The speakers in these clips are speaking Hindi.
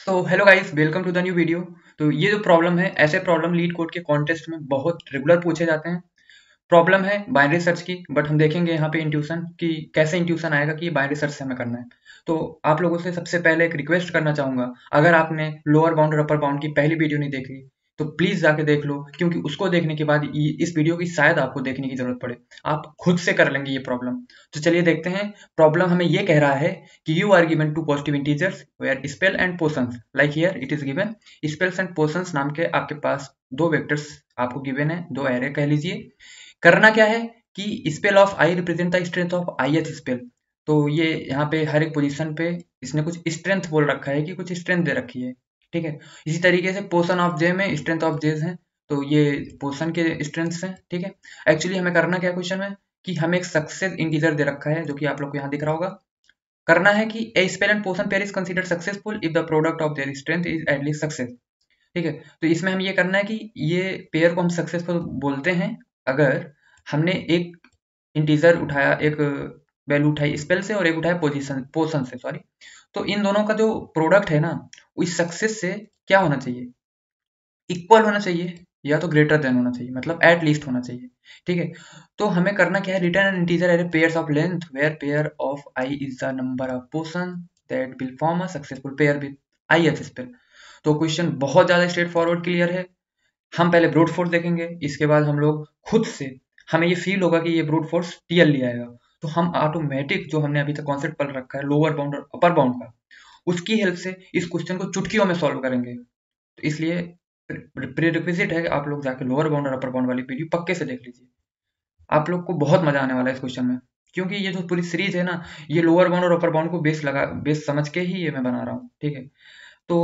So hello guys, welcome to the new video. तो ये जो प्रॉब्लम है, ऐसे प्रॉब्लम लीड कोड के कॉन्टेस्ट में बहुत रेगुलर पूछे जाते हैं। प्रॉब्लम है बाइनरी सर्च की, बट हम देखेंगे यहाँ पे इंट्यूशन कि कैसे इंट्यूशन आएगा कि बाइनरी सर्च से हमें करना है। तो आप लोगों से सबसे पहले एक रिक्वेस्ट करना चाहूंगा, अगर आपने लोअर बाउंड और अपर बाउंड की पहली वीडियो नहीं देखी तो प्लीज जाके देख लो, क्योंकि उसको देखने के बाद इस वीडियो की शायद आपको देखने की जरूरत पड़े। आप खुद से कर लेंगे ये प्रॉब्लम। तो चलिए देखते हैं। प्रॉब्लम हमें ये कह रहा है कि you are given two positive integers where spell and portions, like here it is given spells and portions नाम के आपके पास दो वेक्टर्स आपको गिवन है, दो एरे कह लीजिए। करना क्या है कि spell of I represent the strength of ith spell. तो ये यहाँ पे हर एक पोजीशन पे इसने कुछ स्ट्रेंथ बोल रखा है कि कुछ स्ट्रेंथ दे रखी है, ठीक है। इसी तरीके से पोर्शन ऑफ जे में स्ट्रेंथ ऑफ जेज है, तो ये पोर्शन के स्ट्रेंथ्स हैं, ठीक है। एक्चुअली हमें करना क्या क्वेश्चन में कि हमें एक सक्सेस इंटीजर दे रखा है जो कि आप लोग को यहाँ दिख रहा होगा। करना है कि a spell and portion pair is considered successful if the product of their strength is at least success, ठीक है। तो इसमें हम ये करना है कि ये पेयर को हम सक्सेसफुल बोलते हैं अगर हमने एक इंटीजर उठाया, एक वैल्यू उठाई स्पेल से और एक उठाया पोर्शन से, सॉरी। तो इन दोनों का जो प्रोडक्ट है ना, इस सक्सेस से क्या होना चाहिए, इक्वल होना चाहिए या तो ग्रेटर देन होना चाहिए, मतलब एट लीस्ट होना चाहिए, ठीक है। तो हमें करना क्या है, return an integer array pairs of length where pair of i is the number of portion that will form a successful pair with ith spell. तो क्वेश्चन बहुत ज्यादा स्ट्रेट फॉरवर्ड क्लियर है। हम पहले ब्रूट फोर्स देखेंगे, इसके बाद हम लोग खुद से, हमें ये फील होगा कि ये ब्रूट फोर्स टीएल ले आएगा, तो हम ऑटोमेटिक जो हमने अभी तक कॉन्सेप्ट पढ़ रखा है लोअर बाउंड और अपर बाउंड का, उसकी हेल्प से इस क्वेश्चन को चुटकियों में सॉल्व करेंगे। तो इसलिए प्रीरिक्विजिट है कि आप लोग जाके लोअर बाउंड और अपर बाउंड वाली वीडियो पक्के से देख लीजिए। आप लोग को बहुत मजा आने वाला है इस क्वेश्चन में, क्योंकि ये जो पूरी सीरीज है ना, ये लोअर बाउंड और अपर बाउंड को बेस समझ के ही ये मैं बना रहा हूँ, ठीक है। तो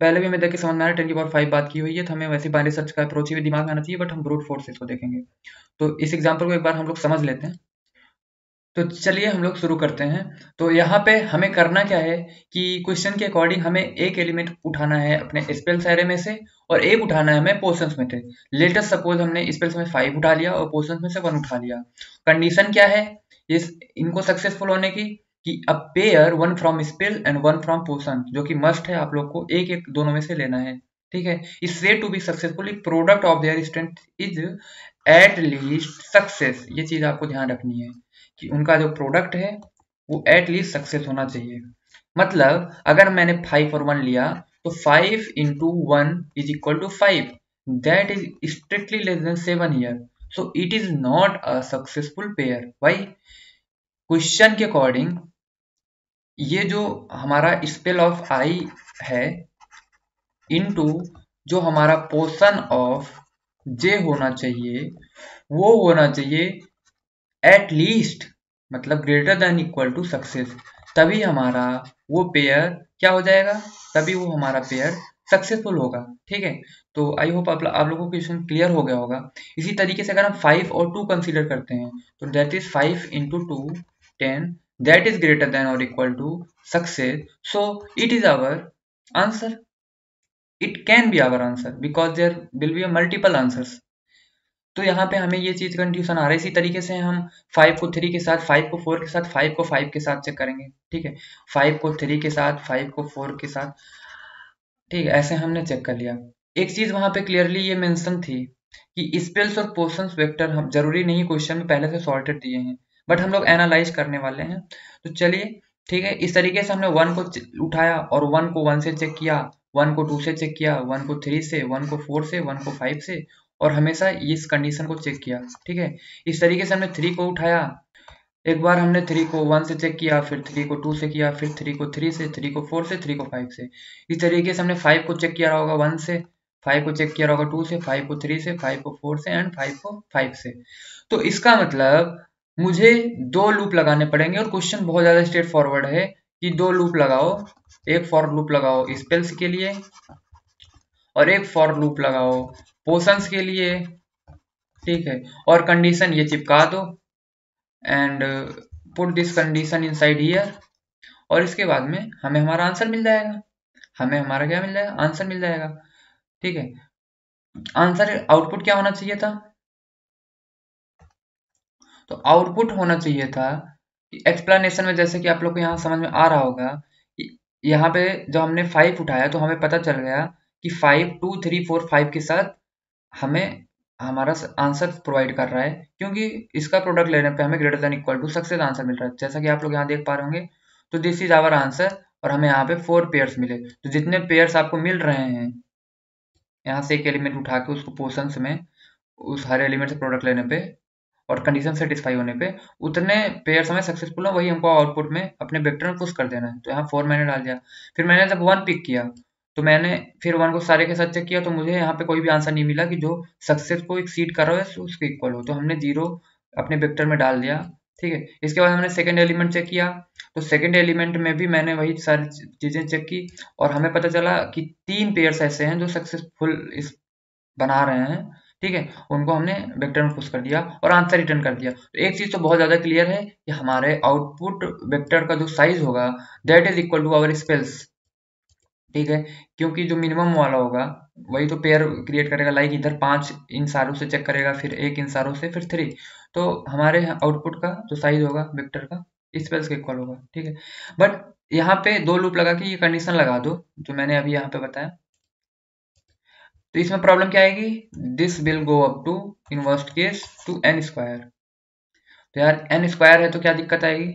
पहले भी मैं देख के समझ में आ रहा है 10 की पावर 5 बात की हुई है, तो हमें वैसे बाइनरी सर्च का अप्रोच ही दिमाग में आना चाहिए, बट हम ब्रूट फोर्स इसको देखेंगे। तो इस एग्जांपल को एक बार हम लोग समझ लेते हैं। तो चलिए हम लोग शुरू करते हैं। तो यहाँ पे हमें करना क्या है कि क्वेश्चन के अकॉर्डिंग हमें एक एलिमेंट उठाना है अपने स्पेल्स एरे में से और एक उठाना है हमें पोर्शंस में थे। लेटेस्ट सपोज हमने स्पेल्स में 5 उठा लिया और पोर्शंस में से 1 उठा लिया। कंडीशन क्या है इस इनको सक्सेसफुल होने की कि a pair 1 from spell and 1 from portion, जो कि मस्ट है, आप लोग को एक एक दोनों में से लेना है, ठीक है। इस way to be successful product of their strength is at least success. ये चीज आपको ध्यान रखनी है कि उनका जो प्रोडक्ट है वो एट लीस्ट सक्सेस होना चाहिए। मतलब अगर मैंने 5 और 1 लिया तो 5 into 1 is equal to 5, that is strictly less than 7 here, so it is not a successful pair. Why? Question के अकॉर्डिंग ये जो हमारा स्पेल ऑफ आई है इनटू जो हमारा पोर्शन ऑफ जे होना चाहिए वो होना चाहिए एट लीस्ट, मतलब greater than equal to success, तभी हमारा वो पेयर क्या हो जाएगा, तभी वो हमारा पेयर सक्सेसफुल होगा, ठीक है। तो आई होप आप लोगों को क्वेश्चन क्लियर हो गया होगा। इसी तरीके से अगर हम 5 और 2 कंसीडर करते हैं तो that is 5 into 2 10, that is greater than और equal to success, so it is our answer. It can be our answer because there will be a multiple answers. तो यहाँ पे हमें ये चीज कंफ्यूजन आ रहा है। इसी तरीके से हम 5 को 3 के साथ, 5 को 4 के साथ, 5 को 5 के साथ चेक करेंगे, ठीक है। 5 को 3 के साथ, 5 को 4 के साथ, ठीक है, ऐसे हमने चेक कर लिया। एक चीज वहां पे क्लियरली ये मेंशन थी कि स्पेल्स और पोर्शंस वेक्टर हम जरूरी नहीं क्वेश्चन में पहले से सॉर्टेड दिए हैं, बट हम लोग एनालाइज करने वाले हैं। तो चलिए ठीक है, इस तरीके से हमने 1 को उठाया और 1 को 1 से चेक किया, 1 को 2 से चेक किया, 1 को 3 से, 1 को 4 से, 1 को 5 से, और हमेशा इस कंडीशन को चेक किया, ठीक है। इस तरीके से हमने 3 को उठाया, एक बार हमने 3 को 1 से चेक किया, फिर 3 को 2 से किया, फिर 3 को 3 से, 3 को 4 से, 3 को 5 से। इस तरीके से हमने 5 को चेक किया होगा 1 से, 5 को चेक किया होगा 2 से, 5 को 3 से, 5 को 4 से एंड 5 को 5 से। तो इसका मतलब मुझे 2 लूप लगाने पड़ेंगे और क्वेश्चन बहुत ज्यादा स्ट्रेट फॉरवर्ड है कि 2 लूप लगाओ। एक फॉर लूप लगाओ स्पेल्स के लिए और एक फॉर लूप लगाओ पोर्शंस के लिए, ठीक है। और कंडीशन ये चिपका दो and put this condition inside here, और इसके बाद में हमें हमारा आंसर मिल जाएगा। हमें हमारा क्या मिल जाएगा, आंसर मिल जाएगा, ठीक है। आंसर आउटपुट क्या होना चाहिए था, तो आउटपुट होना चाहिए था कि एक्सप्लेनेशन में, जैसे कि आप लोग को यहाँ समझ में आ रहा होगा, यहाँ पे जब हमने 5 उठाया तो हमें पता चल गया कि 5 2 3 4 5 के साथ हमें हमारा आंसर प्रोवाइड कर रहा है, क्योंकि इसका प्रोडक्ट लेने पे हमें greater than equal to success answer मिल रहा है, जैसा कि आप लोग यहाँ देख पा रहे होंगे। तो दिस इज आवर आंसर, और हमें यहाँ पे 4 पेयर्स मिले। तो जितने पेयर्स आपको मिल रहे हैं, यहाँ से एक एलिमेंट उठा के उसको पोर्शंस में उस हर एलिमेंट से प्रोडक्ट लेने पे और कंडीशन सेटिस्फाई होने पे उतने पेयर्स हमें सक्सेसफुल हो, वही हमको आउटपुट में अपने वेक्टर में पुश कर देना है। तो यहाँ 4 मैंने डाल दिया। फिर मैंने जब 1 पिक किया तो मैंने फिर 1 को सारे के साथ चेक किया, तो मुझे यहाँ पे कोई भी आंसर नहीं मिला कि जो सक्सेस को एक्सीड कर रहा है उसके इक्वल हो। तो हमने 0 अपने वेक्टर में डाल दिया। ठीक है, इसके बाद हमने सेकेंड एलिमेंट चेक किया, तो सेकेंड एलिमेंट में भी मैंने वही सारी चीजें चेक की, और हमें पता चला कि 3 पेयर्स ऐसे हैं जो सक्सेसफुल इस बना रहे हैं। ठीक है, उनको हमने वेक्टर में पुश कर दिया और आंसर रिटर्न कर दिया। तो एक चीज तो बहुत ज्यादा क्लियर है कि हमारे आउटपुट वेक्टर का जो साइज होगा that is equal to our spells. ठीक है, क्योंकि जो मिनिमम वाला होगा वही तो पेयर क्रिएट करेगा। लाइक इधर 5 इन सारों से चेक करेगा, फिर 1 इन सारों से, फिर 3। तो हमारे आउटपुट का जो साइज होगा वेक्टर का स्पेल्स के इक्वल होगा। ठीक है, बट यहाँ पे 2 लूप लगा के ये कंडीशन लगा दो जो मैंने अभी यहाँ पे बताया। तो इसमें प्रॉब्लम क्या आएगी, this will go up to in worst case to n square. तो यार n स्क्वायर है तो क्या दिक्कत आएगी,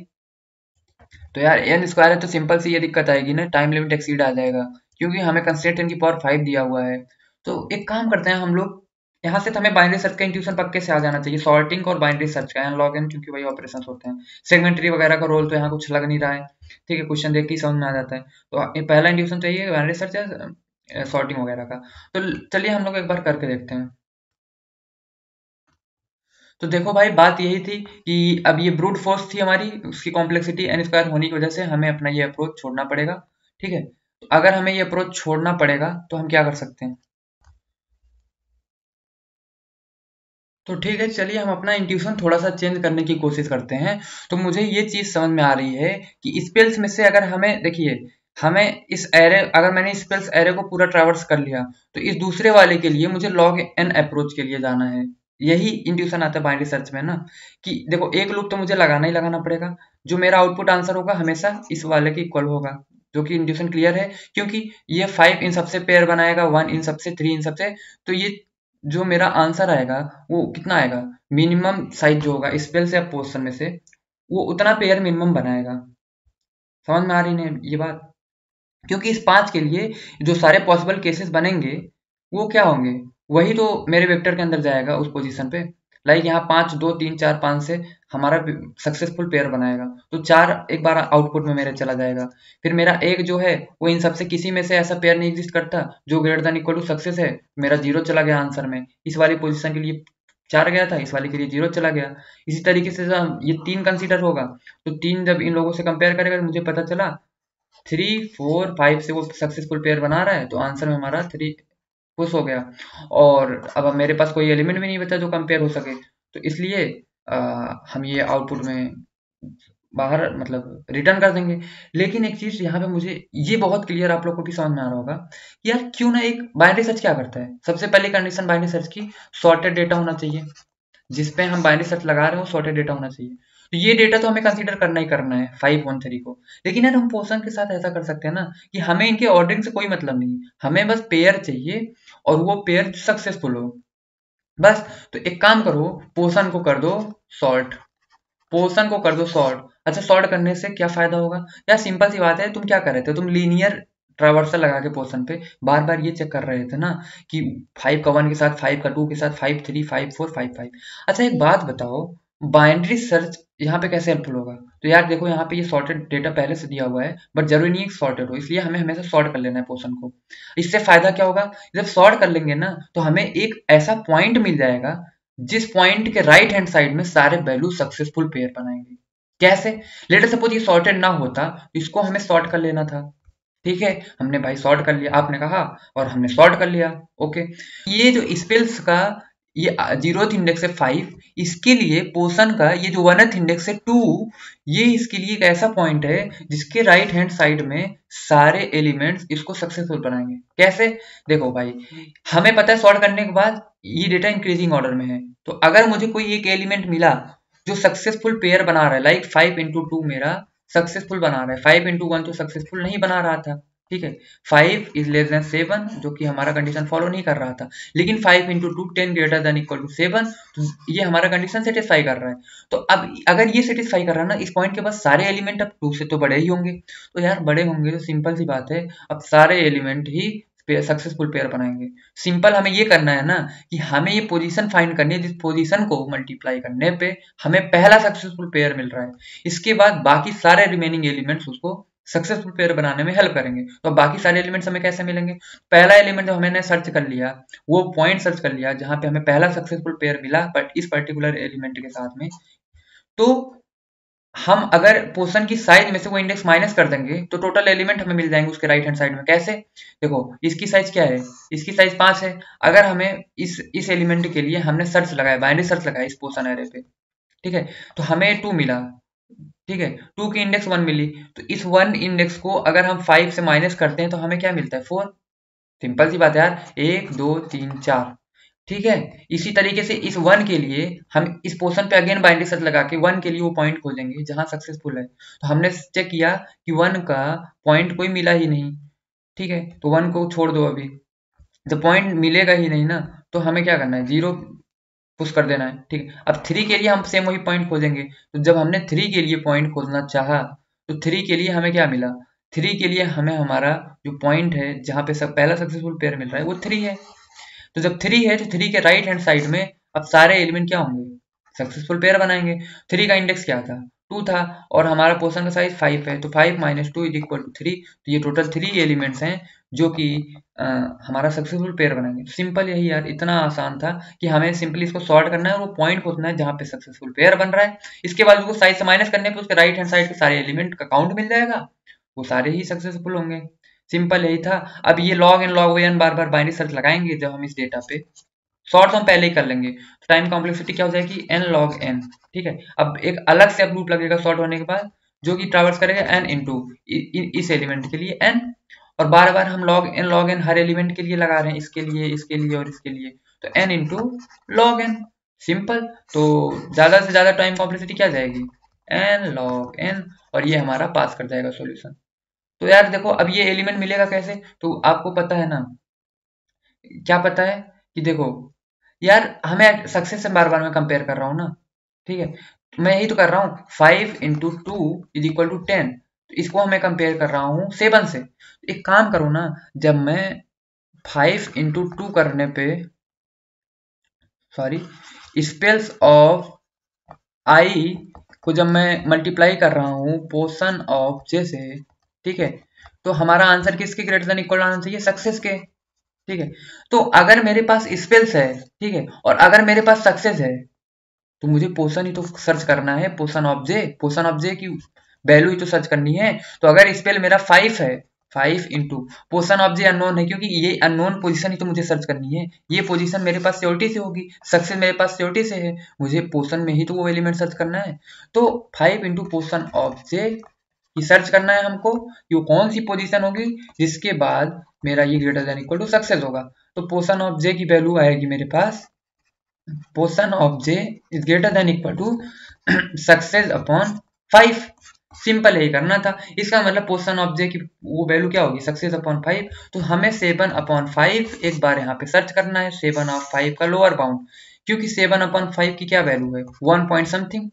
तो यार n स्क्वायर है तो सिंपल सी ये दिक्कत आएगी ना, टाइम लिमिट एक्सीड आ जाएगा, क्योंकि हमें कंस्ट्रेंट 10 की पावर 5 दिया हुआ है। तो एक काम करते हैं हम लोग, यहाँ से तो हमें बाइनरी सर्च का इंट्यूशन पक्के से आ जाना चाहिए, सॉर्टिंग और बाइनरी सर्च का, एन लॉग एन, क्योंकि वही ऑपरेशंस होते हैं। सेगमेंटरी वगैरह का रोल तो यहाँ कुछ लग नहीं रहा है। ठीक है, क्वेश्चन देख के ही समझ में आ जाता है। तो ये पहला इंट्यूशन तो यही है, बाइनरी सर्च या सॉर्टिंग वगैरह का। तो चलिए हम लोग एक बार करके देखते हैं। तो देखो भाई, बात यही थी कि अब ये ब्रूट फोर्स थी हमारी, उसकी कॉम्प्लेक्सिटी n स्क्वायर होने की वजह से हमें अपना ये अप्रोच छोड़ना पड़ेगा। ठीक है, तो अगर हमें ये अप्रोच छोड़ना पड़ेगा तो हम क्या कर सकते हैं। तो ठीक है, चलिए हम अपना इंट्यूशन थोड़ा सा चेंज करने की कोशिश करते हैं। तो मुझे ये चीज समझ में आ रही है कि स्पेल्स में से अगर हमें, देखिए, हमें इस एरे, अगर मैंने स्पेल्स एरे को पूरा ट्रैवर्स कर लिया तो इस दूसरे वाले के लिए मुझे लॉग एन अप्रोच के लिए जाना है। यही इंट्यूशन आता है बाइनरी सर्च में ना, कि देखो एक लूप तो मुझे लगाना ही लगाना पड़ेगा, जो मेरा आउटपुट आंसर होगा हमेशा इस वाले के इक्वल होगा, जो कि इंट्यूशन क्लियर है, क्योंकि ये 5 इन सबसे पेयर बनाएगा, 1 इन सबसे, 3 इन सबसे। तो ये जो मेरा आंसर आएगा वो कितना आएगा, मिनिमम साइज जो होगा स्पेल से या पोर्शन में से, वो उतना पेयर मिनिमम बनाएगा। समझ में आ रही है ये बात, क्योंकि इस 5 के लिए जो सारे पॉसिबल केसेस बनेंगे वो क्या होंगे, वही तो मेरे वेक्टर के अंदर जाएगा उस पोजीशन पे। लाइक यहाँ 5 2 3 4 5 से हमारा सक्सेसफुल पेयर बनाएगा, तो 4 एक बार आउटपुट में मेरे चला जाएगा। फिर मेरा एक जो है वो इन सबसे किसी में से ऐसा पेयर नहीं एग्जिस्ट करता जो greater than equal to success है, मेरा 0 चला गया आंसर में। इस वाली पोजीशन के लिए 4 गया था, इस वाले के लिए 0 चला गया। इसी तरीके से जब ये 3 कंसीडर होगा तो 3 जब इन लोगों से कंपेयर करेगा तो मुझे पता चला 3 4 5 से वो सक्सेसफुल पेयर बना रहा है, तो आंसर में हमारा 3 पुश हो गया। और अब मेरे पास कोई एलिमेंट भी नहीं बचा जो कंपेयर हो सके, तो इसलिए हम ये आउटपुट में बाहर मतलब रिटर्न कर देंगे। लेकिन एक चीज यहाँ पे मुझे ये बहुत क्लियर आप लोग को भी समझ में आ रहा होगा कि यार क्यों ना, एक बाइनरी सर्च क्या करता है, सबसे पहली कंडीशन बाइनरी सर्च की सॉर्टेड डेटा होना चाहिए, जिसपे हम बाइनरी सर्च लगा रहे हो सॉर्टेड डेटा होना चाहिए। तो ये डेटा तो हमें कंसीडर करना ही करना है 5 1 3 को। लेकिन यार हम पोर्शन के साथ ऐसा कर सकते हैं ना कि हमें इनके ऑर्डरिंग से कोई मतलब नहीं, हमें बस पेयर चाहिए और वो पेयर सक्सेसफुल हो बस। तो एक काम करो, पोर्शन को कर दो सॉर्ट, पोर्शन को कर दो सॉर्ट। अच्छा, सॉर्ट करने से क्या फायदा होगा, यार सिंपल सी बात है, तुम क्या कर रहे थे, तुम लीनियर ट्रावर्सल लगा के पोर्शन पे बार बार ये चेक कर रहे थे ना कि 5 का 1 के साथ, 5 का 2 के साथ, 5 3 5 4 5 5। अच्छा एक बात बताओ, बाइनरी सर्च यहाँ पे कैसे हेल्पफुल होगा। तो यार देखो, यहाँ पे ये सॉर्टेड डेटा पहले से दिया हुआ है, बट जरूरी नहीं है सॉर्टेड हो, इसलिए हमें हमेशा सॉर्ट कर लेना है पोर्शन को। इससे फायदा क्या होगा, जब सॉर्ट कर लेंगे ना तो हमें एक ऐसा पॉइंट मिल जाएगा जिस पॉइंट के राइट हैंड साइड में सारे वैल्यू सक्सेसफुल पेयर बनाएंगे। कैसे, लेट सपोज ये सॉर्टेड ना होता, इसको हमें सॉर्ट कर लेना था। ठीक है, हमने भाई सॉर्ट कर लिया, आपने कहा, और हमने सॉर्ट कर लिया। ओके, ये जो स्पेल्स का ये 0th इंडेक्स है 5, इसके लिए पोर्शन का ये जो 1th इंडेक्स है 2, ये इसके लिए एक ऐसा पॉइंट है जिसके राइट हैंड साइड में सारे एलिमेंट्स इसको सक्सेसफुल बनाएंगे। कैसे, देखो भाई, हमें पता है सॉर्ट करने के बाद ये डेटा इंक्रीजिंग ऑर्डर में है, तो अगर मुझे कोई एक एलिमेंट मिला जो सक्सेसफुल पेयर बना रहा है, लाइक 5 into 2 मेरा सक्सेसफुल बना रहा है, 5 इंटू 1 तो सक्सेसफुल नहीं बना रहा था, ठीक है। 5 इज लेस देन 7 जो कि हमारा कंडीशन फॉलो नहीं कर रहा था, लेकिन 5 into 2 10 greater than equal to 7 तो ये हमारा कंडीशन सेटिस्फाई कर रहा है। तो अब अगर ये सेटिस्फाई कर रहा है ना, इस पॉइंट के बाद सारे एलिमेंट अब 2 से तो बड़े ही होंगे, तो यार बड़े होंगे तो सिंपल सी बात है, अब सारे एलिमेंट ही सक्सेसफुल पेयर बनाएंगे। सिंपल हमें ये करना है ना कि हमें ये पोजीशन फाइंड करनी है जिस पोजीशन को मल्टीप्लाई करने पे हमें पहला सक्सेसफुल पेयर मिल रहा है, इसके बाद बाकी सारे रिमेनिंग एलिमेंट्स उसको सक्सेसफुल पेयर बनाने में हेल्प करेंगे। तो बाकी सारे एलिमेंट्स हमें कैसे मिलेंगे? पहला एलिमेंट जब हमने सर्च कर लिया, वो पॉइंट सर्च कर लिया जहां पे हमें पहला सक्सेसफुल पेयर मिला बट इस पर्टिकुलर एलिमेंट के साथ में, तो हम अगर पोर्शन की साइज में से वो इंडेक्स माइनस कर देंगे तो टोटल एलिमेंट हमें मिल जाएंगे उसके राइट हैंड साइड में। कैसे? देखो इसकी साइज क्या है, इसकी साइज 5 है। अगर हमें इस एलिमेंट के लिए हमने सर्च लगाया, बाइनरी सर्च लगाया इस पोर्शन एरे पे, ठीक है, तो हमें 2 मिला, ठीक है, 2 की इंडेक्स 1 मिली, तो इस 1 इंडेक्स को अगर हम 5 से माइनस करते हैं तो हमें क्या मिलता है? 4। सिंपल सी बात है यार, 1 2 3 4, ठीक है। इसी तरीके से इस 1 के लिए हम इस पोर्शन पे अगेन बाइनरी सर्च लगा के 1 के लिए वो पॉइंट खोजेंगे जहां सक्सेसफुल है। तो हमने चेक किया कि 1 का पॉइंट कोई मिला ही नहीं, ठीक है, तो 1 को छोड़ दो। अभी जब पॉइंट मिलेगा ही नहीं ना, तो हमें क्या करना है? 0 पुश कर देना है, ठीक है। अब 3 के लिए हम सेम वही पॉइंट खोजेंगे, तो जब हमने 3 के लिए पॉइंट खोजना चाहा तो 3 के लिए हमें क्या मिला? 3 के लिए हमें हमारा जो पॉइंट है जहां पे पहला सक्सेसफुल पेयर मिल रहा है वो 3 है। तो जब 3 है तो 3 के राइट हैंड साइड में अब सारे एलिमेंट क्या होंगे? सक्सेसफुल पेयर बनाएंगे। 3 का इंडेक्स क्या था? 2 था, और हमारा पोर्शन का साइज 5 है, तो 5 माइनस 2 इज इक्वल टू 3। तो ये टोटल 3 एलिमेंट्स हैं जो कि हमारा सक्सेसफुल पेयर बनाएंगे। सिंपल यही यार, इतना आसान था कि हमें सिंपली इसको सॉर्ट करना है और वो पॉइंट खोजना है जहां पे सक्सेसफुल पेयर बन रहा है। इसके बाद उसको साइज से माइनस करने पे उसके राइट हैंड साइड के सारे एलिमेंट का काउंट मिल जाएगा, वो सारे ही सक्सेसफुल होंगे। सिंपल यही था। अब ये लॉग एन लॉग एन बार बार बाइनरी सर्च लगाएंगे जब हम इस डेटा पे, शॉर्ट तो हम पहले ही कर लेंगे, तो टाइम कॉम्प्लेक्सिटी क्या हो जाएगी? n log n, ठीक है। अब एक अलग से अब लूप लगेगा शॉर्ट होने के बाद जो कि ट्रैवर्स करेगा n इंटू इस एलिमेंट के लिए n, और बार बार हम log n हर एलिमेंट के लिए लगा रहे हैं, इसके लिए, इसके लिए और इसके लिए, तो n into log n। Simple. तो ज्यादा से ज्यादा टाइम कॉम्प्लेक्सिटी क्या जाएगी? n log n, और ये हमारा पास कर जाएगा सॉल्यूशन। तो यार देखो अब ये एलिमेंट मिलेगा कैसे, तो आपको पता है ना, क्या पता है कि देखो यार, हमें सक्सेस से बार बार मैं कंपेयर कर रहा हूँ ना, ठीक है, तो मैं यही तो कर रहा हूँ। 5 इंटू 2 इज इक्वल टू 10, तो इसको मैं कंपेयर कर रहा हूँ 7 से। एक काम करो ना, जब मैं 5 इंटू 2 करने पे, सॉरी, स्पेल्स ऑफ आई को जब मैं मल्टीप्लाई कर रहा हूँ पोर्शन ऑफ जे से, ठीक है, तो हमारा आंसर किसके ग्रेटर देन इक्वल आना चाहिए? सक्सेस के, ठीक है। तो अगर मेरे पास स्पेल्स है, ठीक है, और अगर मेरे पास सक्सेस है, तो मुझे पोर्शन ही तो सर्च करना है, पोर्शन ऑफ जे की वैल्यू ही तो सर्च करनी है। तो अगर स्पेल मेरा 5 है, 5 into portion of J unknown है, क्योंकि ये अननोन पोजीशन ही तो मुझे सर्च करनी है। ये पोजीशन मेरे पास सियोरिटी से होगी, सक्सेस मेरे पास सियोरिटी से है, मुझे पोर्शन में ही तो वो एलिमेंट सर्च करना है। तो 5 इंटू पोर्शन ऑफ जे की सर्च करना है हमको कि वो कौन सी पोजीशन होगी जिसके बाद मेरा ये greater than equal to success होगा। तो पोर्शन ऑफ जे की वैल्यू आएगी मेरे पास, portion of J is greater than equal to success upon 5। Simple यही करना था। इसका मतलब पोर्शन ऑफ जे की वो वैल्यू क्या होगी? Success upon 5। तो हमें 7 अपॉन 5 एक बार यहाँ पे सर्च करना है, 7 ऑफ 5 का लोअर बाउंड, क्योंकि 7 अपॉन 5 की क्या वैल्यू है? 1 पॉइंट समथिंग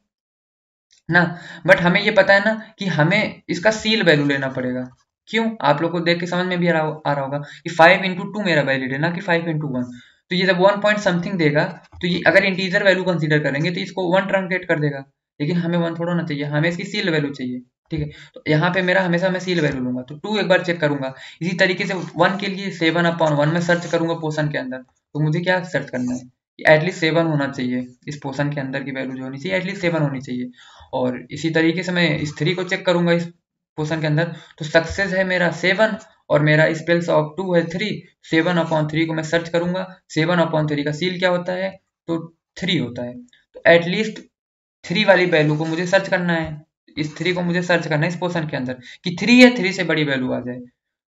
ना। बट हमें ये पता है ना कि हमें इसका सील वैल्यू लेना पड़ेगा। क्यों? आप लोग को देख के समझ में भी आ रहा होगा कि 5 इंटू 2 मेरा वैलिड है ना कि 5 इंटू 1। तो ये जब 1 पॉइंट समथिंग देगा तो ये अगर इंटीजर वैल्यू कंसीडर करेंगे तो इसको 1 ट्रंकेट कर देगा, लेकिन हमें 1 थोड़ा ना चाहिए, हमें इसकी सील वैल्यू चाहिए, ठीक है। तो यहाँ पे मेरा हमेशा मैं सील वैल्यू लूंगा, तो 2 एक बार चेक करूंगा। इसी तरीके से 1 के लिए 7 अपॉन 1 में सर्च करूंगा पोर्शन के अंदर, तो मुझे क्या सर्च करना है कि एटलीस्ट 7 होना चाहिए, इस पोर्शन के अंदर की वैल्यू जो होनी चाहिए एटलीस्ट 7 होनी चाहिए। और इसी तरीके से मैं इस 3 को चेक करूंगा इस पोर्शन के अंदर, तो सक्सेस है मेरा 7 और मेरा स्पेल्स ऑफ 2 है 3। 7 अपॉन 3 को मैं सर्च करूंगा, 7 अपॉन 3 का सील क्या होता है? तो 3 होता है। तो एटलीस्ट 3 वाली वैल्यू को मुझे सर्च करना है, इस 3 को मुझे सर्च करना है इस पोर्शन के अंदर कि 3 है, 3 से बड़ी वैल्यू आ जाए।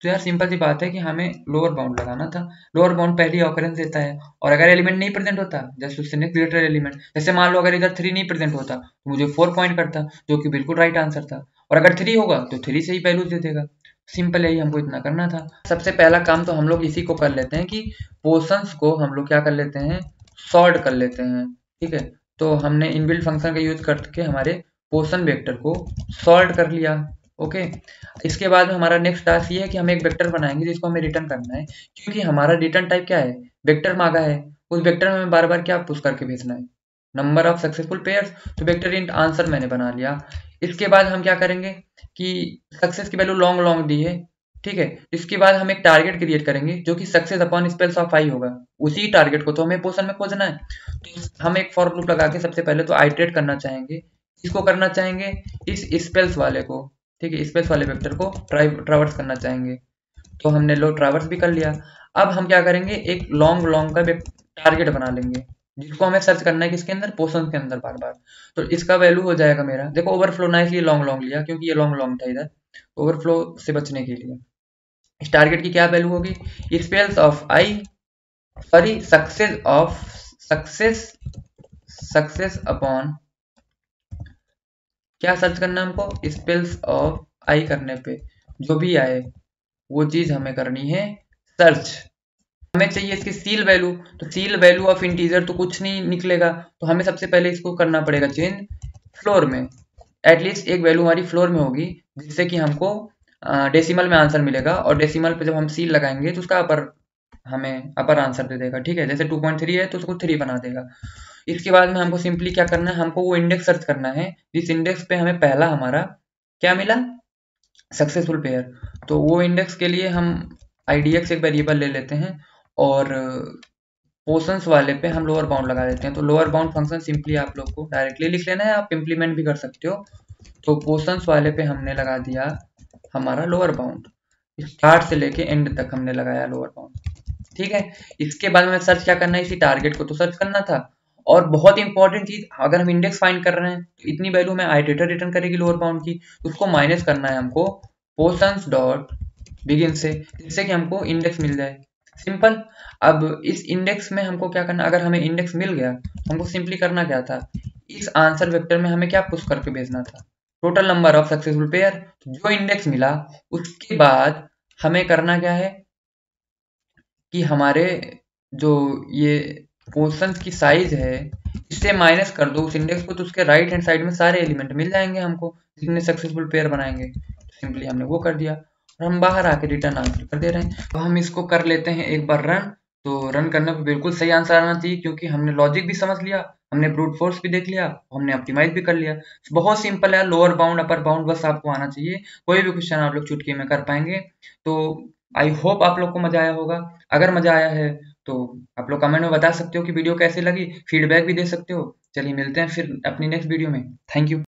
तो यार सिंपल सी बात है कि हमें लोअर बाउंड लगाना था। लोअर बाउंड पहली ऑकरेंस देता है, और अगर एलिमेंट नहीं प्रेजेंट होता जस्ट उससे नेक्स्ट ग्रेटर एलिमेंट, जैसे मान लो अगर इधर 3 नहीं प्रेजेंट होता तो मुझे 4 पॉइंट करता, जो कि बिल्कुल राइट आंसर था। और अगर 3 होगा तो 3 से ही वैल्यूज दे देगा। सिंपल है, हमको इतना करना था। सबसे पहला काम तो हम लोग इसी को कर लेते हैं कि पोर्शंस को हम लोग क्या कर लेते हैं, सॉर्ट कर लेते हैं। ठीक है, तो हमने इनबिल्ट फंक्शन का यूज करके हमारे पोर्शन वेक्टर को सॉर्ट कर लिया। ओके, इसके बाद में हमारा नेक्स्ट टास्क ये है कि हम एक वेक्टर बनाएंगे जिसको हमें रिटर्न करना है, क्योंकि हमारा रिटर्न टाइप क्या है, वेक्टर मांगा है। उस वेक्टर में हमें बार बार क्या पुश करके भेजना है, नंबर ऑफ सक्सेसफुल पेयर्स। तो वेक्टर इंट आंसर मैंने बना लिया। इसके बाद हम क्या करेंगे कि सक्सेस की वैल्यू लॉन्ग लॉन्ग दी है, ठीक है। इसके बाद हम एक टारगेट क्रिएट करेंगे जो कि सक्सेस अपॉन स्पेल्स ऑफ आई होगा। उसी टारगेट को तो हमें पोर्शन में खोजना है। तो हम एक फॉर लूप लगा के सबसे पहले तो आइटरेट करना चाहेंगे। इसको करना चाहेंगे इस स्पेल्स वाले को, ठीक है, स्पेल्स वाले वेक्टर को ट्रावर्स करना चाहेंगे। तो हमने लो ट्रावर्स भी कर लिया। अब हम क्या करेंगे, एक लॉन्ग लॉन्ग का टारगेट बना लेंगे जिसको हमें सर्च करना है किसके अंदर, पोर्शन के अंदर बार बार। तो इसका वैल्यू हो जाएगा मेरा, देखो ओवरफ्लो ना इसलिए लॉन्ग लॉन्ग लिया क्योंकि ये लॉन्ग लॉन्ग था इधर, ओवरफ्लो से बचने के लिए। इस टारगेट की क्या वैल्यू होगी, spells of I, sorry success upon, क्या सर्च करना है हमको, स्पेल्स ऑफ आई करने पे जो भी आए वो चीज हमें करनी है सर्च। हमें चाहिए इसकी सील वैल्यू, तो सील वैल्यू ऑफ इंटीजर तो कुछ नहीं निकलेगा, तो हमें सबसे पहले इसको करना पड़ेगा चेंज फ्लोर में। एटलीस्ट एक वैल्यू हमारी फ्लोर में होगी जिससे कि हमको डेसिमल में आंसर मिलेगा, और डेसिमल पे जब हम सील लगाएंगे तो उसका हमें अपर आंसर दे देगा। ठीक है, जैसे 2.3 है तो उसको 3 बना देगा। इसके बाद में हमको सिंपली क्या करना है, हमको वो इंडेक्स सर्च करना है जिस इंडेक्स पे हमें पहला हमारा क्या मिला, सक्सेसफुल पेयर। तो वो इंडेक्स के लिए हम idx एक वेरिएबल ले लेते हैं और पोर्शंस वाले पे हम लोअर बाउंड लगा देते हैं। तो लोअर बाउंड फंक्शन सिंपली आप लोग को डायरेक्टली लिख लेना है, आप इम्प्लीमेंट भी कर सकते हो। तो पोर्शंस वाले पे हमने लगा दिया हमारा लोअर बाउंड, स्टार्ट से लेके एंड तक हमने लगाया लोअर बाउंड। ठीक है, इसके बाद में सर्च क्या करना है, इसी टारगेट को तो सर्च करना था। और बहुत इंपॉर्टेंट चीज, अगर हम इंडेक्स फाइंड कर रहे हैं तो इतनी वैल्यू में आइटरेटर रिटर्न करेगी लोअर बाउंड की, तो उसको माइनस करना है हमको पोर्शंस डॉट बिगिन से, जिससे कि हमको इंडेक्स मिल जाए। सिंपल। अब इस इंडेक्स में हमको क्या करना, अगर हमें इंडेक्स मिल गया हमको सिंपली करना क्या था, इस आंसर वेक्टर में हमें क्या पुश करके भेजना था, total number of successful pair. जो इंडेक्स मिला उसके बाद हमें करना क्या है कि हमारे जो ये पोर्शन की साइज है इससे माइनस कर दो उस इंडेक्स को, तो उसके राइट हैंड साइड में सारे एलिमेंट मिल जाएंगे हमको जितने सक्सेसफुल पेयर बनाएंगे। सिंपली हमने वो कर दिया और हम बाहर आके रिटर्न आंसर कर दे रहे हैं। तो हम इसको कर लेते हैं एक बार रन। तो रन करने पर बिल्कुल सही आंसर आना चाहिए क्योंकि हमने लॉजिक भी समझ लिया, हमने ब्रूट फोर्स भी देख लिया, हमने ऑप्टिमाइज भी कर लिया। बहुत सिंपल है, लोअर बाउंड अपर बाउंड बस आपको आना चाहिए, कोई भी क्वेश्चन आप लोग चुटकी में कर पाएंगे। तो आई होप आप लोग को मजा आया होगा। अगर मजा आया है तो आप लोग कमेंट में बता सकते हो कि वीडियो कैसी लगी, फीडबैक भी दे सकते हो। चलिए मिलते हैं फिर अपनी नेक्स्ट वीडियो में। Thank you.